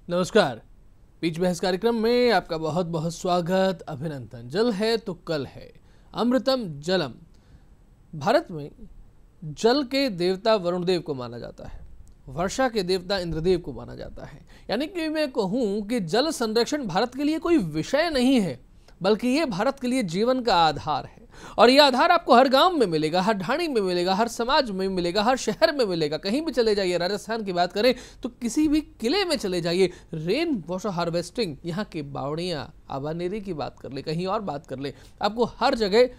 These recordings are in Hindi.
नमस्कार। बीच बहस कार्यक्रम में आपका बहुत बहुत स्वागत, अभिनंदन। जल है तो कल है, अमृतम जलम। भारत में जल के देवता वरुण देव को माना जाता है, वर्षा के देवता इंद्रदेव को माना जाता है। यानी कि मैं कहूँ कि जल संरक्षण भारत के लिए कोई विषय नहीं है, बल्कि ये भारत के लिए जीवन का आधार है। और यह आधार आपको हर गांव में मिलेगा, हर ढाणी में मिलेगा, हर समाज में मिलेगा, हर शहर में मिलेगा। कहीं भी चले जाइए, राजस्थान की बात करें तो किसी भी किले में चले जाइए, रेन वाटर हार्वेस्टिंग, यहाँ की बावड़ियाँ, आबानेरी की बात कर ले, कहीं और बात कर ले, आपको हर जगह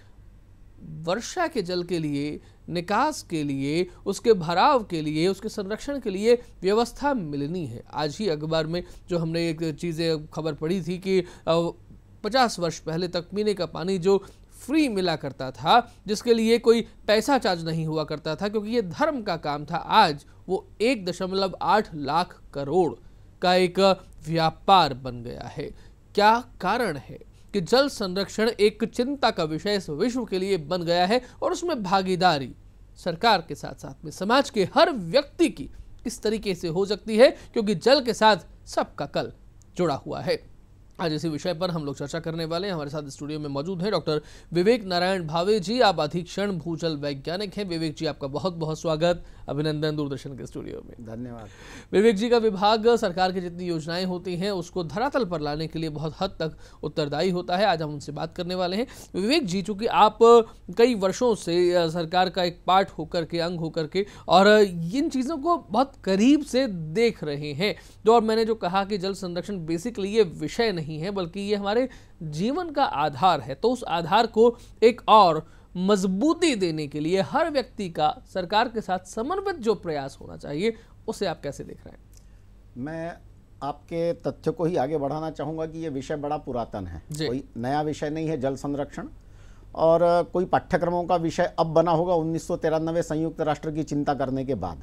वर्षा के जल के लिए, निकास के लिए, उसके भराव के लिए, उसके संरक्षण के लिए व्यवस्था मिलनी है। आज ही अखबार में जो हमने एक चीज़ें खबर पढ़ी थी कि 50 वर्ष पहले तक पीने का पानी जो फ्री मिला करता था, जिसके लिए कोई पैसा चार्ज नहीं हुआ करता था क्योंकि ये धर्म का काम था, आज वो 1.8 लाख करोड़ का एक व्यापार बन गया है। क्या कारण है कि जल संरक्षण एक चिंता का विषय इस विश्व के लिए बन गया है और उसमें भागीदारी सरकार के साथ साथ में समाज के हर व्यक्ति की किस तरीके से हो सकती है, क्योंकि जल के साथ सबका कल जुड़ा हुआ है। आज इसी विषय पर हम लोग चर्चा करने वाले हैं। हमारे साथ स्टूडियो में मौजूद हैं डॉक्टर विवेक नारायण भावे जी। आप अधीक्षण भूजल वैज्ञानिक हैं। विवेक जी, आपका बहुत बहुत स्वागत, अभिनंदन दूरदर्शन के स्टूडियो में। धन्यवाद। विवेक जी का विभाग सरकार की जितनी योजनाएं होती हैं उसको धरातल पर लाने के लिए बहुत हद तक उत्तरदायी होता है। आज हम उनसे बात करने वाले हैं। विवेक जी, चूंकि आप कई वर्षों से सरकार का एक पार्ट होकर के, अंग होकर के, और इन चीज़ों को बहुत करीब से देख रहे हैं, तो और मैंने जो कहा कि जल संरक्षण बेसिकली ये विषय नहीं है बल्कि ये हमारे जीवन का आधार है, तो उस आधार को एक और मजबूती देने के लिए हर व्यक्ति का सरकार के साथ समन्वित जो प्रयास होना चाहिए, उसे आप कैसे देख रहे हैं? मैं आपके तथ्य को ही आगे बढ़ाना चाहूँगा कि ये विषय बड़ा पुरातन है, कोई नया विषय नहीं है जल संरक्षण, और कोई पाठ्यक्रमों का विषय अब बना होगा 1993 संयुक्त राष्ट्र की चिंता करने के बाद।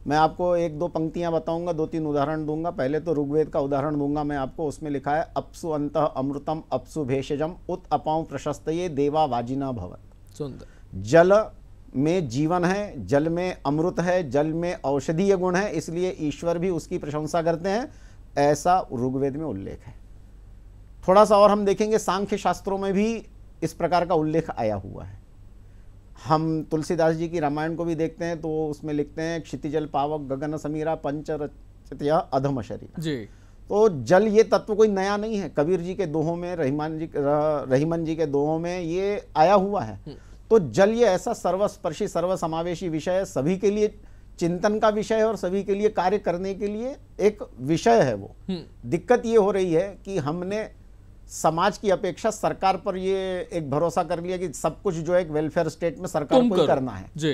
मैं आपको एक दो पंक्तियां बताऊंगा, 2-3 उदाहरण दूंगा। पहले तो ऋग्वेद का उदाहरण दूंगा मैं आपको। उसमें लिखा है अप्सु अंतः अमृतम अप्सु भेषजम उत अपां प्रशस्तये देवा वाजिना भवत्। सुंदर। जल में जीवन है, जल में अमृत है, जल में औषधीय गुण है, इसलिए ईश्वर भी उसकी प्रशंसा करते हैं, ऐसा ऋग्वेद में उल्लेख है। थोड़ा सा और हम देखेंगे, सांख्य शास्त्रों में भी इस प्रकार का उल्लेख आया हुआ है। हम तुलसीदास जी की रामायण को भी देखते हैं तो उसमें लिखते हैं क्षितिजल पावक गगन समीरा पंच रचितया अधम शरीर जी। तो जल ये तत्व कोई नया नहीं है, कबीर जी के दोहों में, रहीमन जी के दोहों में ये आया हुआ है। तो जल ये ऐसा सर्वस्पर्शी सर्वसमावेशी विषय है, सभी के लिए चिंतन का विषय है और सभी के लिए कार्य करने के लिए एक विषय है वो। दिक्कत ये हो रही है कि हमने समाज की अपेक्षा सरकार पर ये एक भरोसा कर लिया कि सब कुछ जो एक वेलफेयर स्टेट में सरकार को ही करना है जी।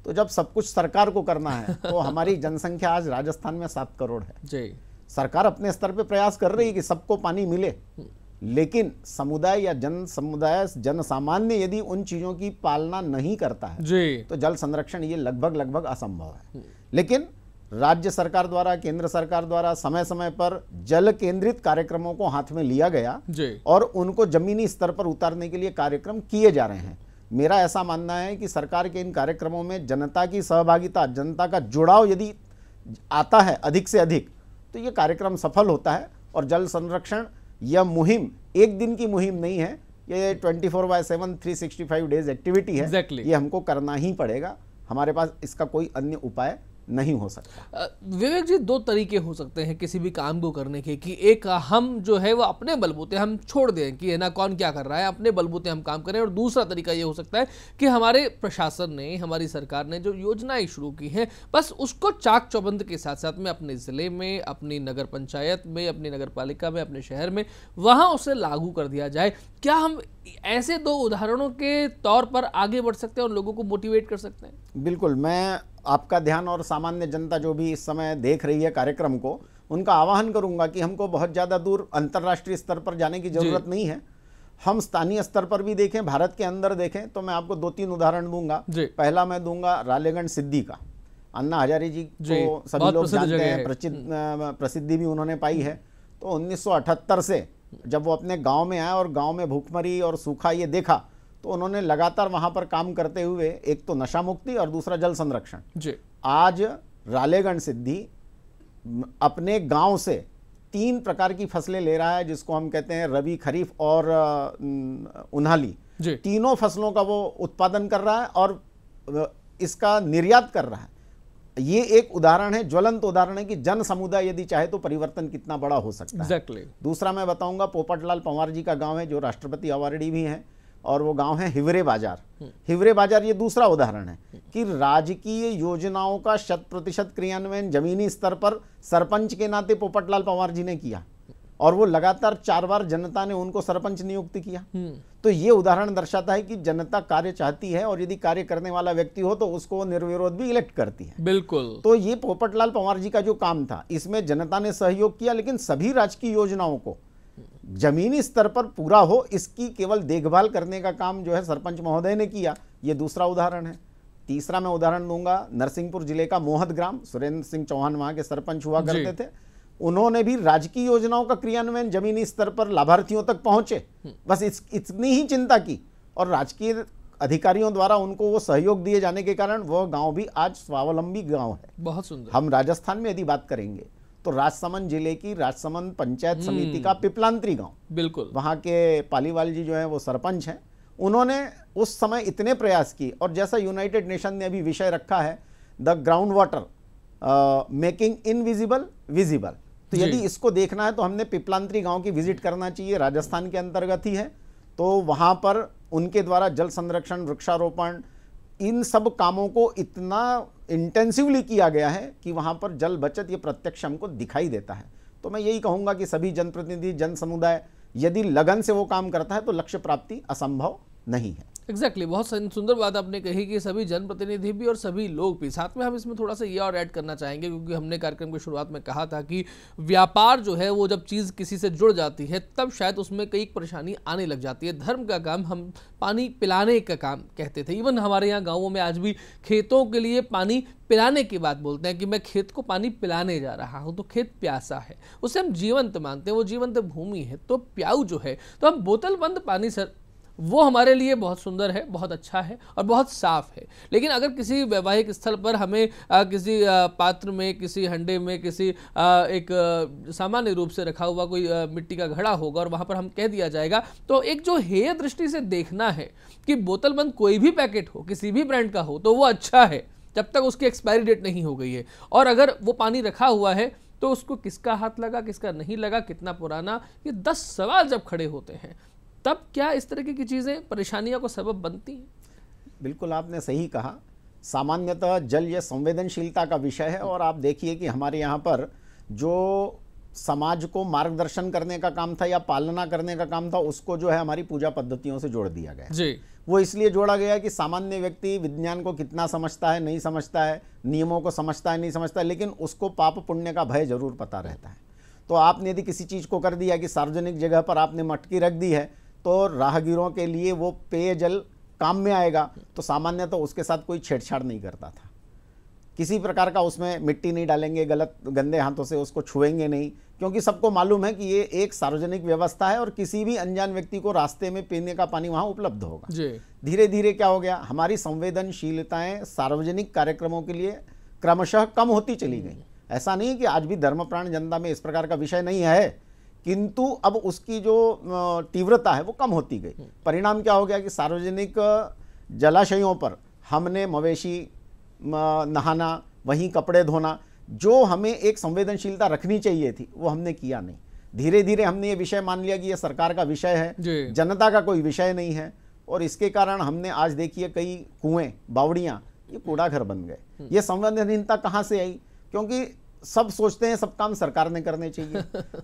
तो जब सब कुछ सरकार को करना है तो हमारी जनसंख्या आज राजस्थान में 7 करोड़ है जी। सरकार अपने स्तर पे प्रयास कर रही है कि सबको पानी मिले, लेकिन समुदाय या जन सामान्य यदि उन चीजों की पालना नहीं करता है जी, तो जल संरक्षण ये लगभग असंभव है। लेकिन राज्य सरकार द्वारा, केंद्र सरकार द्वारा समय समय पर जल केंद्रित कार्यक्रमों को हाथ में लिया गया और उनको जमीनी स्तर पर उतारने के लिए कार्यक्रम किए जा रहे हैं। मेरा ऐसा मानना है कि सरकार के इन कार्यक्रमों में जनता की सहभागिता, जनता का जुड़ाव यदि आता है अधिक से अधिक, तो ये कार्यक्रम सफल होता है। और जल संरक्षण यह मुहिम एक दिन की मुहिम नहीं है, ये 24/7 365 डेज एक्टिविटी है। ये हमको करना ही पड़ेगा, हमारे पास इसका कोई अन्य उपाय नहीं हो सकता। विवेक जी, 2 तरीके हो सकते हैं किसी भी काम को करने के, कि एक हम जो है वो अपने बलबूते हम छोड़ दें कि है ना कौन क्या कर रहा है, अपने बलबूते हम काम करें, और दूसरा तरीका ये हो सकता है कि हमारे प्रशासन ने, हमारी सरकार ने जो योजनाएं शुरू की हैं, बस उसको चाक चौबंद के साथ साथ में अपने ज़िले में, अपनी नगर पंचायत में, अपनी नगर पालिका में, अपने शहर में, वहाँ उसे लागू कर दिया जाए। क्या हम ऐसे 2 उदाहरणों के तौर पर आगे बढ़ सकते हैं और लोगों को मोटिवेट कर सकते हैं? बिल्कुल। मैं आपका ध्यान और सामान्य जनता जो भी इस समय देख रही है कार्यक्रम को, उनका आह्वान करूंगा कि हमको बहुत ज़्यादा दूर अंतर्राष्ट्रीय स्तर पर जाने की जरूरत नहीं है। हम स्थानीय स्तर पर भी देखें, भारत के अंदर देखें, तो मैं आपको 2-3 उदाहरण दूंगा। पहला मैं दूंगा रालेगण सिद्धि का। अन्ना हजारे जी को सभी लोग जानते हैं, प्रसिद्धि भी उन्होंने पाई है। तो 1978 से जब वो अपने गाँव में आए और गाँव में भूखमरी और सूखा ये देखा, तो उन्होंने लगातार वहां पर काम करते हुए एक तो नशा मुक्ति और दूसरा जल संरक्षण। आज रालेगण सिद्धि अपने गांव से 3 प्रकार की फसलें ले रहा है, जिसको हम कहते हैं रबी, खरीफ और उन्हाली। तीनों फसलों का वो उत्पादन कर रहा है और इसका निर्यात कर रहा है। ये एक उदाहरण है, ज्वलंत उदाहरण है कि जन समुदाय यदि चाहे तो परिवर्तन कितना बड़ा हो सकता है। Exactly. दूसरा मैं बताऊंगा, पोपटलाल पंवार जी का गांव है जो राष्ट्रपति अवार्डी भी हैं, और वो गांव है हिवरे बाजार। हिवरे बाजार ये दूसरा उदाहरण है कि राजकीय योजनाओं का 100% क्रियान्वयन जमीनी स्तर पर सरपंच के नाते पोपटलाल पंवार जी ने किया, और वो लगातार 4 बार जनता ने उनको सरपंच नियुक्त किया। तो ये उदाहरण दर्शाता है कि जनता कार्य चाहती है, और यदि कार्य करने वाला व्यक्ति हो तो उसको निर्विरोध भी इलेक्ट करती है। बिल्कुल। तो ये पोपटलाल पंवार जी का जो काम था, इसमें जनता ने सहयोग किया, लेकिन सभी राजकीय योजनाओं को जमीनी स्तर पर पूरा हो, इसकी केवल देखभाल करने का काम जो है सरपंच महोदय ने किया। ये दूसरा उदाहरण है। तीसरा मैं उदाहरण दूंगा, नरसिंहपुर जिले का मोहत ग्राम, सुरेंद्र सिंह चौहान वहां के सरपंच हुआ करते थे। उन्होंने भी राजकीय योजनाओं का क्रियान्वयन जमीनी स्तर पर लाभार्थियों तक पहुंचे, बस इतनी ही चिंता की, और राजकीय अधिकारियों द्वारा उनको वो सहयोग दिए जाने के कारण वह गांव भी आज स्वावलंबी गांव है। बहुत सुंदर। हम राजस्थान में यदि बात करेंगे तो राजसमंद जिले की राजसमंद पंचायत समिति का पिपलांतरी गांव, बिल्कुल, वहां के पालीवाल जी जो है वो सरपंच हैं। उन्होंने उस समय इतने प्रयास किए, और जैसा यूनाइटेड नेशन ने अभी विषय रखा है, the ground water making invisible visible, तो यदि इसको देखना है तो हमने पिपलांतरी गांव की विजिट करना चाहिए, राजस्थान के अंतर्गत ही है। तो वहां पर उनके द्वारा जल संरक्षण, वृक्षारोपण, इन सब कामों को इतना इंटेंसिवली किया गया है कि वहां पर जल बचत ये प्रत्यक्ष हमको दिखाई देता है। तो मैं यही कहूंगा कि सभी जनप्रतिनिधि, जन समुदाय यदि लगन से वो काम करता है तो लक्ष्य प्राप्ति असंभव नहीं है। एग्जैक्टली, बहुत सुंदर बात आपने कही कि सभी जनप्रतिनिधि भी और सभी लोग भी। साथ में हम इसमें थोड़ा सा ये और ऐड करना चाहेंगे, क्योंकि हमने कार्यक्रम की शुरुआत में कहा था कि व्यापार जो है वो जब चीज़ किसी से जुड़ जाती है तब शायद उसमें कई परेशानी आने लग जाती है। धर्म का काम हम पानी पिलाने का काम कहते थे। इवन हमारे यहाँ गाँवों में आज भी खेतों के लिए पानी पिलाने की बात बोलते हैं कि मैं खेत को पानी पिलाने जा रहा हूँ, तो खेत प्यासा है, उसे हम जीवंत मानते हैं, वो जीवंत भूमि है। तो प्याऊ जो है, तो हम बोतल बंद पानी सर, वो हमारे लिए बहुत सुंदर है, बहुत अच्छा है और बहुत साफ है। लेकिन अगर किसी वैवाहिक स्थल पर हमें किसी पात्र में, किसी हंडे में, किसी एक सामान्य रूप से रखा हुआ कोई मिट्टी का घड़ा होगा और वहाँ पर हम कह दिया जाएगा, तो एक जो हेय दृष्टि से देखना है कि बोतल बंद कोई भी पैकेट हो, किसी भी ब्रांड का हो, तो वो अच्छा है जब तक उसकी एक्सपायरी डेट नहीं हो गई है। और अगर वो पानी रखा हुआ है तो उसको किसका हाथ लगा, किसका नहीं लगा, कितना पुराना, ये 10 सवाल जब खड़े होते हैं तब क्या इस तरह की चीज़ें परेशानियों का सबब बनती हैं? बिल्कुल, आपने सही कहा। सामान्यतः जल ये संवेदनशीलता का विषय है, और आप देखिए कि हमारे यहाँ पर जो समाज को मार्गदर्शन करने का काम था या पालना करने का काम था, उसको जो है हमारी पूजा पद्धतियों से जोड़ दिया गया जी। वो इसलिए जोड़ा गया कि सामान्य व्यक्ति विज्ञान को कितना समझता है, नहीं समझता है, नियमों को समझता है, नहीं समझता है, लेकिन उसको पाप पुण्य का भय जरूर पता रहता है। तो आपने यदि किसी चीज़ को कर दिया कि सार्वजनिक जगह पर आपने मटकी रख दी है तो राहगीरों के लिए वो पेयजल काम में आएगा, तो सामान्य तो उसके साथ कोई छेड़छाड़ नहीं करता था। किसी प्रकार का उसमें मिट्टी नहीं डालेंगे, गलत गंदे हाथों से उसको छुएंगे नहीं, क्योंकि सबको मालूम है कि ये एक सार्वजनिक व्यवस्था है और किसी भी अनजान व्यक्ति को रास्ते में पीने का पानी वहाँ उपलब्ध होगा। धीरे धीरे क्या हो गया, हमारी संवेदनशीलताएं सार्वजनिक कार्यक्रमों के लिए क्रमशः कम होती चली गई। ऐसा नहीं है कि आज भी धर्मप्राण जनता में इस प्रकार का विषय नहीं है, किंतु अब उसकी जो तीव्रता है वो कम होती गई। परिणाम क्या हो गया कि सार्वजनिक जलाशयों पर हमने मवेशी नहाना, वहीं कपड़े धोना, जो हमें एक संवेदनशीलता रखनी चाहिए थी वो हमने किया नहीं। धीरे धीरे हमने ये विषय मान लिया कि ये सरकार का विषय है, जनता का कोई विषय नहीं है, और इसके कारण हमने आज देखिए कई कुएं, बावड़ियां, ये कूड़ा घर बन गए। ये संवेदनहीनता कहाँ से आई? क्योंकि सब सोचते हैं सब काम सरकार ने करने चाहिए।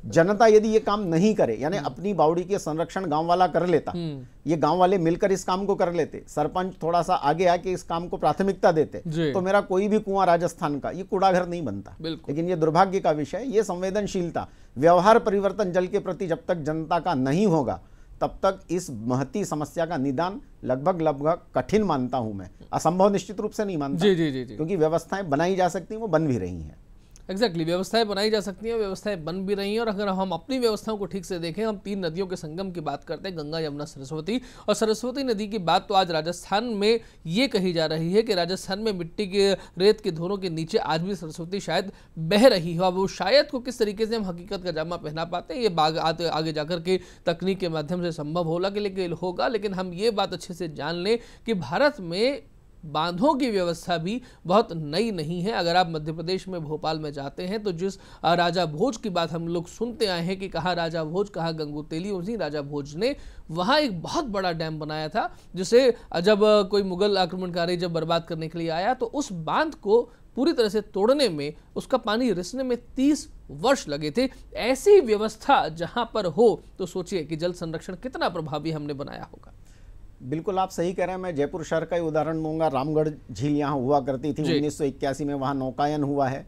जनता यदि ये काम नहीं करे, यानी अपनी बावड़ी के संरक्षण गांव वाला कर लेता, ये गांव वाले मिलकर इस काम को कर लेते, सरपंच थोड़ा सा आगे आके इस काम को प्राथमिकता देते, तो मेरा कोई भी कुआं राजस्थान का ये कूड़ा घर नहीं बनता। लेकिन ये दुर्भाग्य का विषय, ये संवेदनशीलता, व्यवहार परिवर्तन जल के प्रति जब तक जनता का नहीं होगा तब तक इस महती समस्या का निदान लगभग कठिन मानता हूं मैं, असंभव निश्चित रूप से नहीं मानता। क्योंकि व्यवस्थाएं बनाई जा सकती हैं, वो बन भी रही हैं। एग्जैक्टली व्यवस्थाएं बनाई जा सकती हैं, व्यवस्थाएं बन भी रही हैं। और अगर हम अपनी व्यवस्थाओं को ठीक से देखें, हम 3 नदियों के संगम की बात करते हैं, गंगा, यमुना, सरस्वती। और सरस्वती नदी की बात तो आज राजस्थान में ये कही जा रही है कि राजस्थान में मिट्टी के रेत के धोरों के नीचे आज भी सरस्वती शायद बह रही हो। अब वो शायद को किस तरीके से हम हकीकत का जामा पहना पाते हैं, ये आगे जाकर के तकनीक के माध्यम से संभव होगा। लेकिन हम ये बात अच्छे से जान लें कि भारत में बांधों की व्यवस्था भी बहुत नई नहीं है। अगर आप मध्य प्रदेश में भोपाल में जाते हैं तो जिस राजा भोज की बात हम लोग सुनते आए हैं कि कहाँ राजा भोज, कहाँ गंगू तेली, उसी राजा भोज ने वहाँ एक बहुत बड़ा डैम बनाया था, जिसे जब कोई मुगल आक्रमणकारी जब बर्बाद करने के लिए आया तो उस बांध को पूरी तरह से तोड़ने में, उसका पानी रिसने में 30 वर्ष लगे थे। ऐसी व्यवस्था जहां पर हो तो सोचिए कि जल संरक्षण कितना प्रभावी हमने बनाया होगा। बिल्कुल आप सही कह रहे हैं। मैं जयपुर शहर का ही उदाहरण दूंगा। रामगढ़ झील यहाँ हुआ करती थी, 1981 में वहाँ नौकायन हुआ है।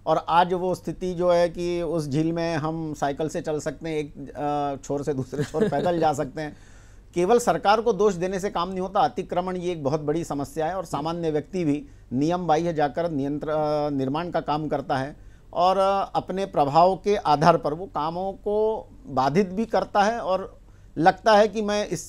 और आज वो स्थिति जो है कि उस झील में हम साइकिल से चल सकते हैं, एक छोर से दूसरे छोर पैदल जा सकते हैं। केवल सरकार को दोष देने से काम नहीं होता, अतिक्रमण ये एक बहुत बड़ी समस्या है। और सामान्य व्यक्ति भी नियम बाह्य जाकर निर्माण का काम करता है और अपने प्रभाव के आधार पर वो कामों को बाधित भी करता है। और लगता है कि मैं इस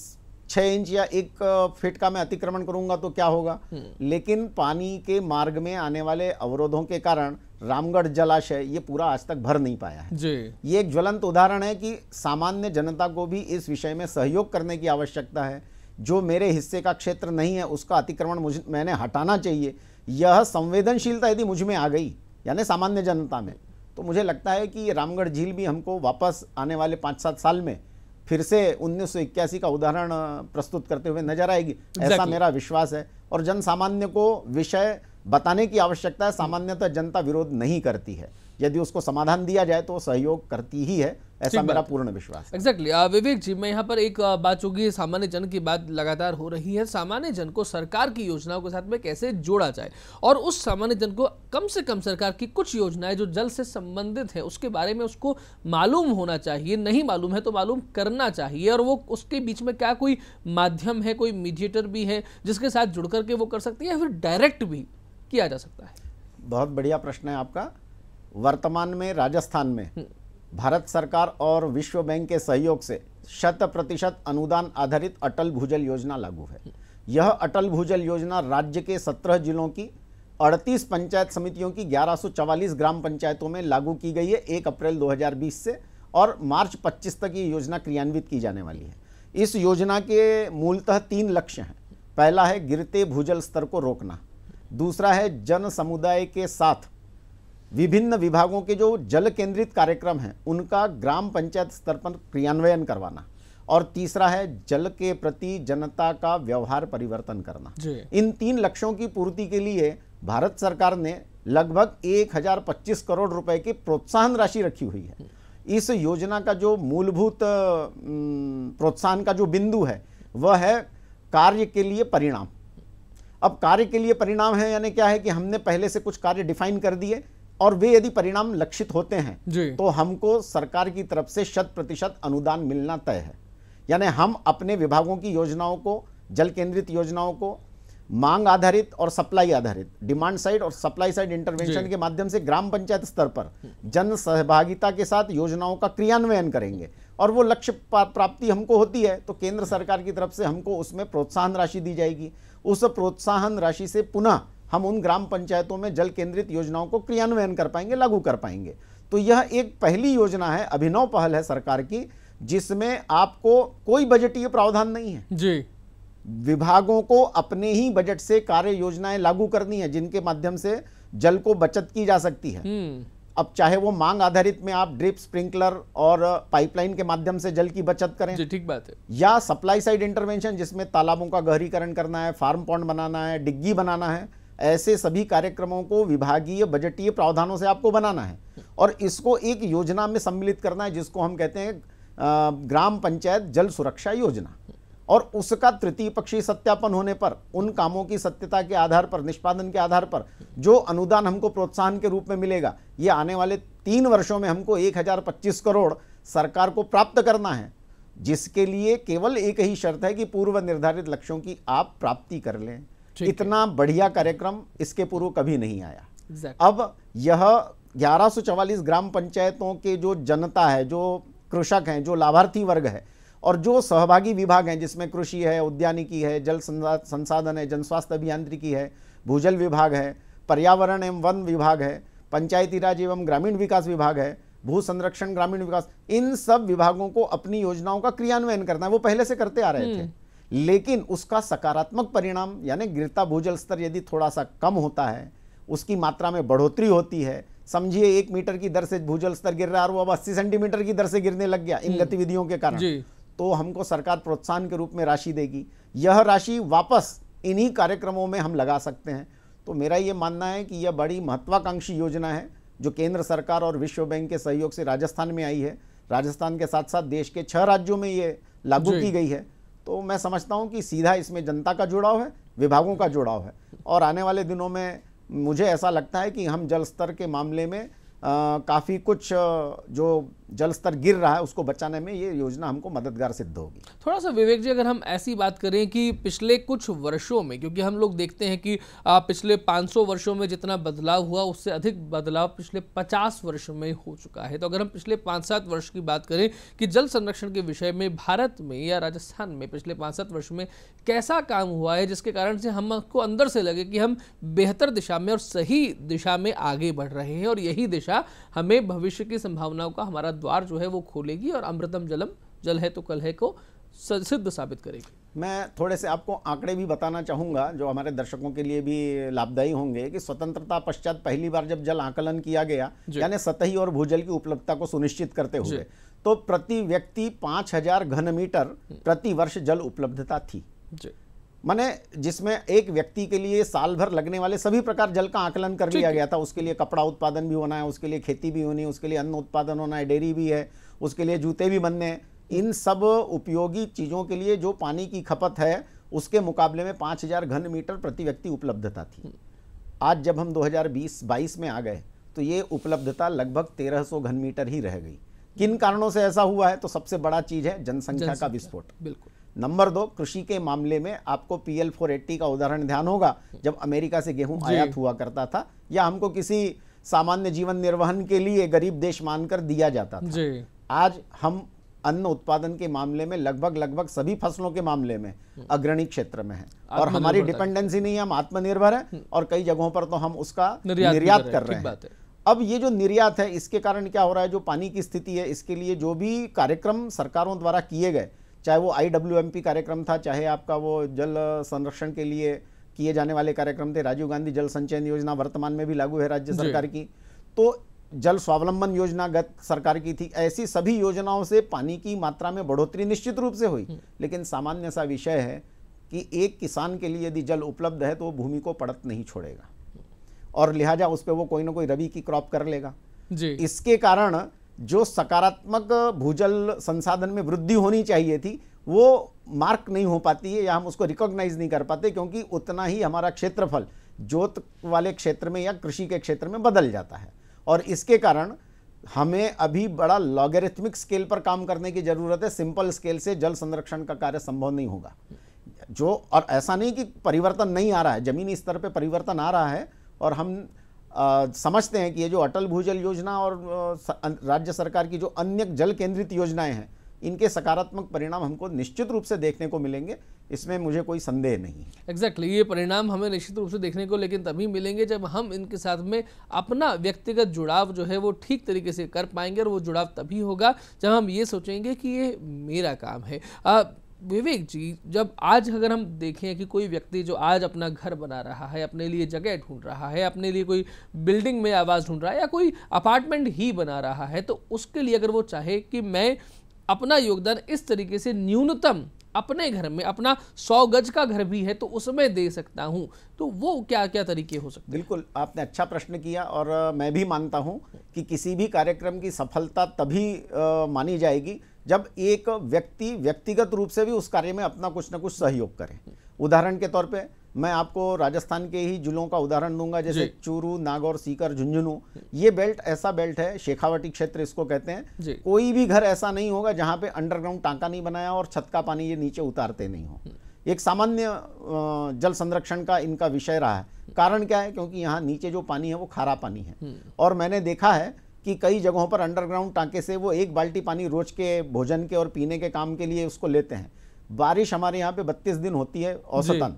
6 इंच या 1 फीट का मैं अतिक्रमण करूंगा तो क्या होगा। लेकिन पानी के मार्ग में आने वाले अवरोधों के कारण रामगढ़ जलाशय ये पूरा आज तक भर नहीं पाया है। जी। ये एक ज्वलंत उदाहरण है कि सामान्य जनता को भी इस विषय में सहयोग करने की आवश्यकता है। जो मेरे हिस्से का क्षेत्र नहीं है उसका अतिक्रमण मैंने हटाना चाहिए। यह संवेदनशीलता यदि मुझ में आ गई, यानी सामान्य जनता में, तो मुझे लगता है कि रामगढ़ झील भी हमको वापस आने वाले 5-7 साल में फिर से 1981 का उदाहरण प्रस्तुत करते हुए नजर आएगी। ऐसा मेरा विश्वास है। और जन सामान्य को विषय बताने की आवश्यकता है। सामान्यतः जनता विरोध नहीं करती है, यदि उसको समाधान दिया जाए तो सहयोग करती ही है, ऐसा मेरा पूर्ण विश्वास है। एग्जैक्टली विवेक जी, मैं यहाँ पर एक बात होगी, सामान्य जन की बात लगातार हो रही है। सामान्य जन को सरकार की योजनाओं के साथ में कैसे जोड़ा जाए और उस सामान्य जन को कम से कम सरकार की कुछ योजनाएं जो जल से संबंधित है उसके बारे में उसको मालूम होना चाहिए। नहीं मालूम है तो मालूम करना चाहिए। और वो उसके बीच में क्या कोई माध्यम है, कोई मीडिएटर भी है जिसके साथ जुड़ करके वो कर सकती है, या फिर डायरेक्ट भी किया जा सकता है? बहुत बढ़िया प्रश्न है आपका। वर्तमान में राजस्थान में भारत सरकार और विश्व बैंक के सहयोग से 100% अनुदान आधारित अटल भूजल योजना लागू है। यह अटल भूजल योजना राज्य के 17 जिलों की 38 पंचायत समितियों की 1144 ग्राम पंचायतों में लागू की गई है 1 अप्रैल 2020 से, और मार्च 25 तक ये योजना क्रियान्वित की जाने वाली है। इस योजना के मूलतः 3 लक्ष्य हैं। पहला है गिरते भूजल स्तर को रोकना, दूसरा है जन समुदाय के साथ विभिन्न विभागों के जो जल केंद्रित कार्यक्रम हैं उनका ग्राम पंचायत स्तर पर क्रियान्वयन करवाना, और तीसरा है जल के प्रति जनता का व्यवहार परिवर्तन करना। इन 3 लक्ष्यों की पूर्ति के लिए भारत सरकार ने लगभग 1025 करोड़ रुपए की प्रोत्साहन राशि रखी हुई है। इस योजना का जो मूलभूत प्रोत्साहन का जो बिंदु है वह है कार्य के लिए परिणाम। अब कार्य के लिए परिणाम है यानी क्या है कि हमने पहले से कुछ कार्य डिफाइन कर दिए और वे यदि परिणाम लक्षित होते हैं तो हमको सरकार की तरफ से 100% अनुदान मिलना तय है। यानी हम अपने विभागों की योजनाओं को, जल केंद्रित योजनाओं को मांग आधारित और सप्लाई आधारित, डिमांड साइड और सप्लाई साइड इंटरवेंशन के माध्यम से ग्राम पंचायत स्तर पर जन सहभागिता के साथ योजनाओं का क्रियान्वयन करेंगे। और वो लक्ष्य प्राप्ति हमको होती है तो केंद्र सरकार की तरफ से हमको उसमें प्रोत्साहन राशि दी जाएगी। उस प्रोत्साहन राशि से पुनः हम उन ग्राम पंचायतों में जल केंद्रित योजनाओं को क्रियान्वयन कर पाएंगे, लागू कर पाएंगे। तो यह एक पहली योजना है, अभिनव पहल है सरकार की, जिसमें आपको कोई बजटीय प्रावधान नहीं है जी। विभागों को अपने ही बजट से कार्य योजनाएं लागू करनी है जिनके माध्यम से जल को बचत की जा सकती है। अब चाहे वो मांग आधारित में आप ड्रिप, स्प्रिंकलर और पाइपलाइन के माध्यम से जल की बचत करें जी, ठीक बात है, या सप्लाई साइड इंटरवेंशन जिसमें तालाबों का गहरीकरण करना है, फार्म पॉन्ड बनाना है, डिग्गी बनाना है, ऐसे सभी कार्यक्रमों को विभागीय बजटीय प्रावधानों से आपको बनाना है और इसको एक योजना में सम्मिलित करना है जिसको हम कहते हैं ग्राम पंचायत जल सुरक्षा योजना। और उसका तृतीय पक्षीय सत्यापन होने पर उन कामों की सत्यता के आधार पर, निष्पादन के आधार पर जो अनुदान हमको प्रोत्साहन के रूप में मिलेगा, ये आने वाले 3 वर्षों में हमको 1025 करोड़ सरकार को प्राप्त करना है, जिसके लिए केवल एक ही शर्त है कि पूर्व निर्धारित लक्ष्यों की आप प्राप्ति कर लें। इतना बढ़िया कार्यक्रम इसके पूर्व कभी नहीं आया। अब यह 1144 ग्राम पंचायतों के जो जनता है, जो कृषक हैं, जो लाभार्थी वर्ग है और जो सहभागी विभाग हैं, जिसमें कृषि है, उद्यानिकी है, जल संसाधन है, जन स्वास्थ्य अभियांत्रिकी है, भूजल विभाग है, पर्यावरण एवं वन विभाग है, पंचायती राज एवं ग्रामीण विकास विभाग है, भू संरक्षण ग्रामीण विकास, इन सब विभागों को अपनी योजनाओं का क्रियान्वयन करना है। वो पहले से करते आ रहे थे, लेकिन उसका सकारात्मक परिणाम यानी गिरता भूजल स्तर यदि थोड़ा सा कम होता है, उसकी मात्रा में बढ़ोतरी होती है, समझिए 1 मीटर की दर से भूजल स्तर गिर रहा है और वो अब 80 सेंटीमीटर की दर से गिरने लग गया इन गतिविधियों के कारण, तो हमको सरकार प्रोत्साहन के रूप में राशि देगी। यह राशि वापस इन्हीं कार्यक्रमों में हम लगा सकते हैं। तो मेरा ये मानना है कि यह बड़ी महत्वाकांक्षी योजना है जो केंद्र सरकार और विश्व बैंक के सहयोग से राजस्थान में आई है। राजस्थान के साथ साथ देश के 6 राज्यों में ये लागू की गई है। तो मैं समझता हूं कि सीधा इसमें जनता का जुड़ाव है, विभागों का जुड़ाव है, और आने वाले दिनों में मुझे ऐसा लगता है कि हम जल स्तर के मामले में काफ़ी कुछ जो जल स्तर गिर रहा है उसको बचाने में ये योजना हमको मददगार सिद्ध होगी। थोड़ा सा विवेक जी, अगर हम ऐसी बात करें कि पिछले कुछ वर्षों में, क्योंकि हम लोग देखते हैं कि पिछले 500 वर्षों में जितना बदलाव हुआ उससे अधिक बदलाव पिछले 50 वर्षों में हो चुका है, तो अगर हम पिछले 5-7 वर्ष की बात करें कि जल संरक्षण के विषय में भारत में या राजस्थान में पिछले 5-7 वर्ष में कैसा काम हुआ है जिसके कारण से हमको अंदर से लगे कि हम बेहतर दिशा में और सही दिशा में आगे बढ़ रहे हैं और यही दिशा हमें भविष्य की संभावनाओं का हमारा द्वार जो है वो खोलेगी और अमृतम जलम जल है तो कल है को सिद्ध साबित करेगी। मैं थोड़े से आपको आंकड़े भी बताना चाहूँगा जो हमारे दर्शकों के लिए भी लाभदायी होंगे कि स्वतंत्रता पश्चात पहली बार जब जल आकलन किया गया, यानी सतही और भूजल की उपलब्धता को सुनिश्चित करते हुए, तो प्रति व्यक्ति 5000 घन मीटर प्रति वर्ष जल उपलब्धता थी। माने जिसमें एक व्यक्ति के लिए साल भर लगने वाले सभी प्रकार जल का आकलन कर लिया गया था। उसके लिए कपड़ा उत्पादन भी होना है, उसके लिए खेती भी होनी है, उसके लिए अन्न उत्पादन होना है, डेयरी भी है, उसके लिए जूते भी बनने हैं। इन सब उपयोगी चीज़ों के लिए जो पानी की खपत है उसके मुकाबले में 5000 घन मीटर प्रति व्यक्ति उपलब्धता थी। आज जब हम 2020-22 में आ गए तो ये उपलब्धता लगभग 1300 घन मीटर ही रह गई। किन कारणों से ऐसा हुआ है? तो सबसे बड़ा चीज़ है जनसंख्या का विस्फोट। बिल्कुल। नंबर 2, कृषि के मामले में आपको PL 480 का उदाहरण ध्यान होगा, जब अमेरिका से गेहूं आयात हुआ करता था या हमको किसी सामान्य जीवन निर्वहन के लिए गरीब देश मानकर दिया जाता था। आज हम अन्न उत्पादन के मामले में लगभग सभी फसलों के मामले में अग्रणी क्षेत्र में है और हमारी डिपेंडेंसी नहीं है, हम आत्मनिर्भर है और कई जगहों पर तो हम उसका निर्यात कर रहे हैं। अब ये जो निर्यात है इसके कारण क्या हो रहा है, जो पानी की स्थिति है इसके लिए जो भी कार्यक्रम सरकारों द्वारा किए गए, चाहे वो IWMP कार्यक्रम था, चाहे आपका वो जल संरक्षण के लिए किए जाने वाले कार्यक्रम थे, राजीव गांधी जल संचयन योजना वर्तमान में भी लागू है राज्य सरकार की, तो जल स्वावलंबन योजना गत सरकार की थी। ऐसी सभी योजनाओं से पानी की मात्रा में बढ़ोतरी निश्चित रूप से हुई, लेकिन सामान्य सा विषय है कि एक किसान के लिए यदि जल उपलब्ध है तो वो भूमि को पड़त नहीं छोड़ेगा और लिहाजा उस पर वो कोई ना कोई रबी की क्रॉप कर लेगा जी। इसके कारण जो सकारात्मक भूजल संसाधन में वृद्धि होनी चाहिए थी वो मार्क नहीं हो पाती है या हम उसको रिकॉग्नाइज नहीं कर पाते, क्योंकि उतना ही हमारा क्षेत्रफल जोत वाले क्षेत्र में या कृषि के क्षेत्र में बदल जाता है और इसके कारण हमें अभी बड़ा लॉगरिथमिक स्केल पर काम करने की जरूरत है। सिंपल स्केल से जल संरक्षण का कार्य संभव नहीं होगा। जो और ऐसा नहीं कि परिवर्तन नहीं आ रहा है, जमीनी स्तर पे परिवर्तन आ रहा है और हम समझते हैं कि ये जो अटल भूजल योजना और राज्य सरकार की जो अन्य जल केंद्रित योजनाएं हैं इनके सकारात्मक परिणाम हमको निश्चित रूप से देखने को मिलेंगे, इसमें मुझे कोई संदेह नहीं है। एग्जैक्टली ये परिणाम हमें निश्चित रूप से देखने को लेकिन तभी मिलेंगे जब हम इनके साथ में अपना व्यक्तिगत जुड़ाव जो है वो ठीक तरीके से कर पाएंगे और वो जुड़ाव तभी होगा जब हम ये सोचेंगे कि ये मेरा काम है। विवेक जी, जब आज अगर हम देखें कि कोई व्यक्ति जो आज अपना घर बना रहा है, अपने लिए जगह ढूंढ रहा है, अपने लिए कोई बिल्डिंग में आवास ढूंढ रहा है या कोई अपार्टमेंट ही बना रहा है, तो उसके लिए अगर वो चाहे कि मैं अपना योगदान इस तरीके से न्यूनतम अपने घर में, अपना 100 गज का घर भी है तो उसमें दे सकता हूं, तो वो क्या क्या तरीके हो सकते हैं? बिल्कुल, आपने अच्छा प्रश्न किया और मैं भी मानता हूं कि किसी भी कार्यक्रम की सफलता तभी मानी जाएगी जब एक व्यक्ति व्यक्तिगत रूप से भी उस कार्य में अपना कुछ न कुछ सहयोग करे। उदाहरण के तौर पे मैं आपको राजस्थान के ही जिलों का उदाहरण दूंगा, जैसे चूरू, नागौर, सीकर, झुंझुनू। ये बेल्ट ऐसा बेल्ट है, शेखावटी क्षेत्र इसको कहते हैं। कोई भी घर ऐसा नहीं होगा जहां पे अंडरग्राउंड टांका नहीं बनाया और छत का पानी ये नीचे उतारते नहीं हो। एक सामान्य जल संरक्षण का इनका विषय रहा है। कारण क्या है? क्योंकि यहाँ नीचे जो पानी है वो खारा पानी है। और मैंने देखा है कि कई जगहों पर अंडरग्राउंड टांके से वो 1 बाल्टी पानी रोज के भोजन के और पीने के काम के लिए उसको लेते हैं। बारिश हमारे यहाँ पे 32 दिन होती है औसतन,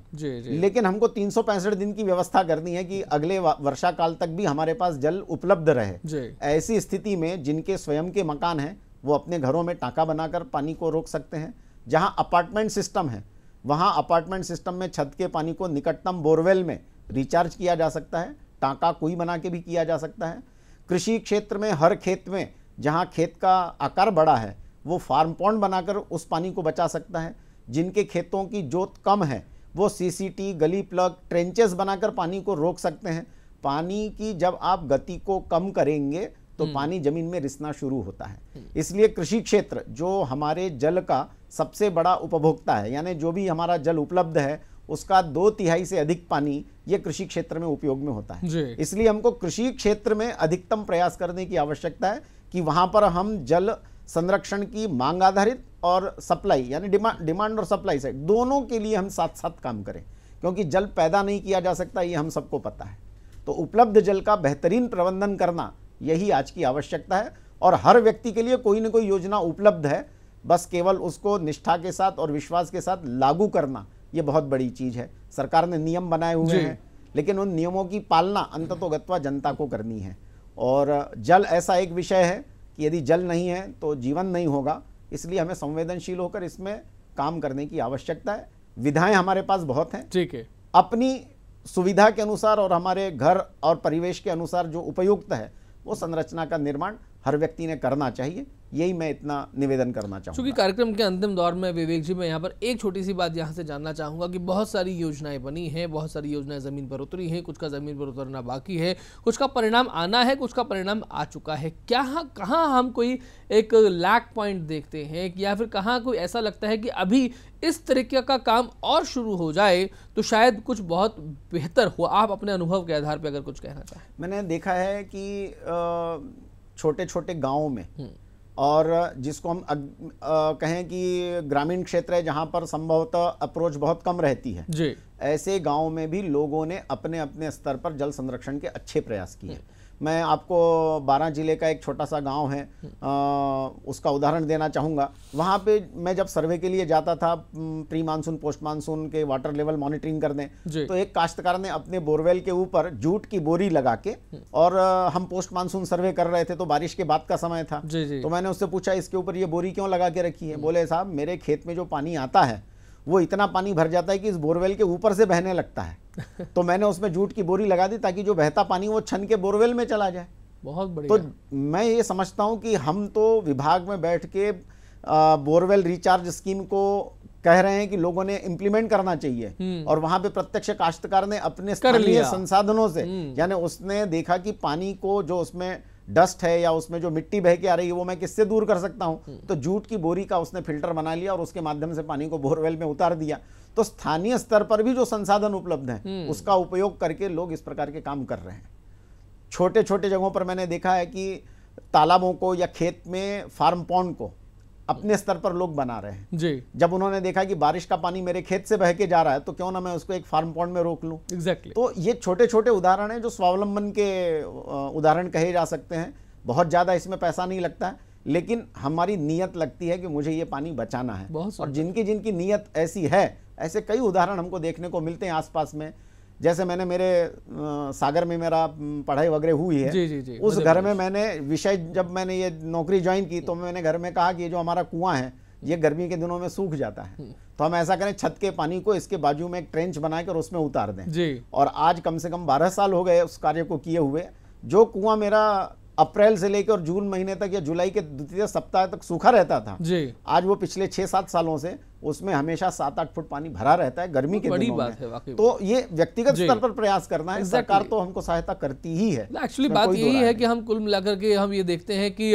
लेकिन हमको 365 दिन की व्यवस्था करनी है कि अगले वर्षा काल तक भी हमारे पास जल उपलब्ध रहे। ऐसी स्थिति में जिनके स्वयं के मकान हैं वो अपने घरों में टांका बनाकर पानी को रोक सकते हैं। जहाँ अपार्टमेंट सिस्टम है वहाँ अपार्टमेंट सिस्टम में छत के पानी को निकटतम बोरवेल में रिचार्ज किया जा सकता है, टांका कुई बना के भी किया जा सकता है। कृषि क्षेत्र में हर खेत में जहाँ खेत का आकार बड़ा है वो फार्म पॉन्ड बनाकर उस पानी को बचा सकता है। जिनके खेतों की जोत कम है वो सीसीटी, गली प्लग, ट्रेंचेस बनाकर पानी को रोक सकते हैं। पानी की जब आप गति को कम करेंगे तो पानी जमीन में रिसना शुरू होता है। इसलिए कृषि क्षेत्र जो हमारे जल का सबसे बड़ा उपभोक्ता है, यानी जो भी हमारा जल उपलब्ध है उसका 2/3 से अधिक पानी ये कृषि क्षेत्र में उपयोग में होता है। इसलिए हमको कृषि क्षेत्र में अधिकतम प्रयास करने की आवश्यकता है कि वहां पर हम जल संरक्षण की मांग आधारित और सप्लाई यानी डिमांड और सप्लाई साइड दोनों के लिए हम साथ साथ काम करें, क्योंकि जल पैदा नहीं किया जा सकता, ये हम सबको पता है। तो उपलब्ध जल का बेहतरीन प्रबंधन करना यही आज की आवश्यकता है। और हर व्यक्ति के लिए कोई न कोई योजना उपलब्ध है, बस केवल उसको निष्ठा के साथ और विश्वास के साथ लागू करना ये बहुत बड़ी चीज है। सरकार ने नियम बनाए हुए हैं, लेकिन उन नियमों की पालना अंततोगत्वा जनता को करनी है। और जल ऐसा एक विषय है कि यदि जल नहीं है तो जीवन नहीं होगा। इसलिए हमें संवेदनशील होकर इसमें काम करने की आवश्यकता है। विधाएं हमारे पास बहुत हैं, ठीक है, अपनी सुविधा के अनुसार और हमारे घर और परिवेश के अनुसार जो उपयुक्त है वो संरचना का निर्माण हर व्यक्ति ने करना चाहिए। यही मैं इतना निवेदन करना चाहूँगा। क्योंकि कार्यक्रम के अंतिम दौर में विवेक जी, मैं यहाँ पर एक छोटी सी बात यहाँ से जानना चाहूँगा कि बहुत सारी योजनाएं बनी हैं, बहुत सारी योजनाएं ज़मीन पर उतरी हैं, कुछ का ज़मीन पर उतरना बाकी है, कुछ का परिणाम आना है, कुछ का परिणाम आ चुका है। कहाँ हम कोई एक लैक पॉइंट देखते हैं या फिर कहाँ कोई ऐसा लगता है कि अभी इस तरीके का काम और शुरू हो जाए तो शायद कुछ बहुत बेहतर हो? आप अपने अनुभव के आधार पर अगर कुछ कहना चाहें। मैंने देखा है कि छोटे छोटे गाँवों में और जिसको हम कहें कि ग्रामीण क्षेत्र है जहाँ पर संभवतः अप्रोच बहुत कम रहती है जी, ऐसे गाँव में भी लोगों ने अपने अपने स्तर पर जल संरक्षण के अच्छे प्रयास किए। मैं आपको 12 जिले का एक छोटा सा गांव है उसका उदाहरण देना चाहूँगा। वहाँ पे मैं जब सर्वे के लिए जाता था प्री मानसून पोस्ट मानसून के वाटर लेवल मॉनिटरिंग करने, तो एक काश्तकार ने अपने बोरवेल के ऊपर जूट की बोरी लगा के, और हम पोस्ट मानसून सर्वे कर रहे थे तो बारिश के बाद का समय था, तो मैंने उससे पूछा इसके ऊपर ये बोरी क्यों लगा के रखी है? बोले साहब मेरे खेत में जो पानी आता है वो इतना पानी भर जाता है कि इस बोरवेल के ऊपर से बहने लगता है। तो मैंने उसमें जूट की बोरी लगा दी ताकि जो बहता पानी वो छन के बोरवेल में चला जाए। बहुत बढ़िया। तो मैं ये समझता हूं कि हम तो विभाग में बैठ के बोरवेल रिचार्ज स्कीम को कह रहे हैं कि लोगों ने इंप्लीमेंट करना चाहिए, और वहां पे प्रत्यक्ष काश्तकार ने अपने स्थानीय संसाधनों से, यानी उसने देखा कि पानी को जो उसमें डस्ट है या उसमें जो मिट्टी बह के आ रही है वो मैं किससे दूर कर सकता हूं, तो जूट की बोरी का उसने फिल्टर बना लिया और उसके माध्यम से पानी को बोरवेल में उतार दिया। तो स्थानीय स्तर पर भी जो संसाधन उपलब्ध हैं उसका उपयोग करके लोग इस प्रकार के काम कर रहे हैं। छोटे छोटे जगहों पर मैंने देखा है कि तालाबों को या खेत में फार्म पॉन्ड को अपने स्तर पर लोग बना रहे हैं जी। जब उन्होंने देखा कि बारिश का पानी मेरे खेत से बह के जा रहा है तो क्यों ना मैं उसको एक फार्म पॉन्ड में रोक लूं। तो ये छोटे छोटे उदाहरण हैं जो स्वावलंबन के उदाहरण कहे जा सकते हैं। बहुत ज्यादा इसमें पैसा नहीं लगता है, लेकिन हमारी नीयत लगती है कि मुझे ये पानी बचाना है। और जिनकी जिनकी नीयत ऐसी है, ऐसे कई उदाहरण हमको देखने को मिलते हैं आसपास में। जैसे मैंने मेरे सागर में मेरा पढ़ाई वगैरह हुई है जी, उस घर में मैंने विषय जब मैंने ये नौकरी ज्वाइन की तो मैंने घर में कहा कि ये जो हमारा कुआं है ये गर्मी के दिनों में सूख जाता है, तो हम ऐसा करें छत के पानी को इसके बाजू में एक ट्रेंच बनाकर उसमें उतार दें जी। और आज कम से कम 12 साल हो गए उस कार्य को किए हुए। जो कुआं मेरा अप्रैल से लेकर जून महीने तक या जुलाई के द्वितीय सप्ताह तक सूखा रहता था जी, आज वो पिछले 6-7 सालों से उसमें हमेशा 7-8 फुट पानी भरा रहता है गर्मी के दिनों में। तो ये व्यक्तिगत स्तर पर प्रयास करना है। सरकार तो हमको सहायता करती ही है। एक्चुअली बात यही है कि हम कुल मिलाकर के हम ये देखते हैं कि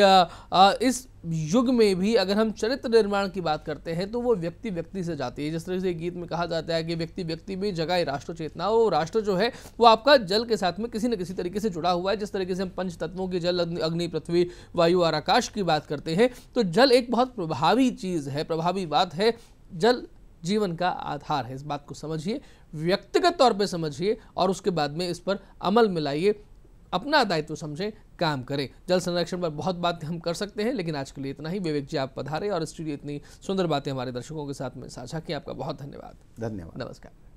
इस युग में भी अगर हम चरित्र निर्माण की बात करते हैं तो वो व्यक्ति व्यक्ति से जाती है। जिस तरह से गीत में कहा जाता है कि व्यक्ति व्यक्ति में जगाए राष्ट्र चेतना, वो राष्ट्र जो है वो आपका जल के साथ में किसी न किसी तरीके से जुड़ा हुआ है। जिस तरीके से हम पंच तत्वों के जल, अग्नि, पृथ्वी, वायु और आकाश की बात करते हैं तो जल एक बहुत प्रभावी चीज है, प्रभावी बात है। जल जीवन का आधार है। इस बात को समझिए, व्यक्तिगत तौर पे समझिए और उसके बाद में इस पर अमल में लाइए, अपना दायित्व समझें, काम करें। जल संरक्षण पर बहुत बातें हम कर सकते हैं, लेकिन आज के लिए इतना ही। विवेक जी आप पधारे और स्टूडियो इतनी सुंदर बातें हमारे दर्शकों के साथ में साझा की, आपका बहुत धन्यवाद। धन्यवाद। नमस्कार।